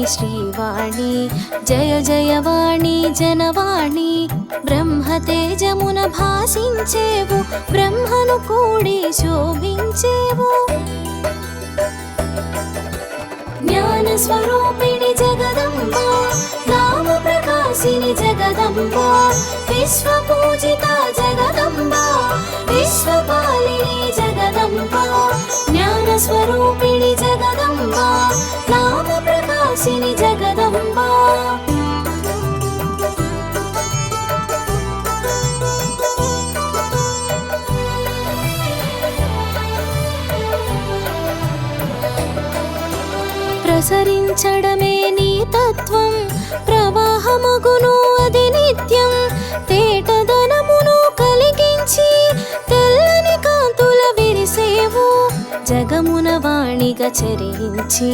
శ్రీవాణి జయ జయవాణి జనవాణి బ్రహ్మతేజమున భాసించేవు బ్రహ్మను కూడి శోభించేవు జ్ఞాన స్వరూపిణి జగదంబ నామ ప్రకాశిని జగదంబ విశ్వ పూజిత జగదంబ విశ్వపాలిని జగదంబ జ్ఞాన స్వరూపిణి జగదంబ నామ ప్రకాశిని జగదంబ ప్రసరించడమే నీ తత్వం ప్రవాహమగును అది నిత్యం తేటదనమును కలిగించి తెల్లని కాంతుల విరిసేవు జగమున వాణిగా చరించి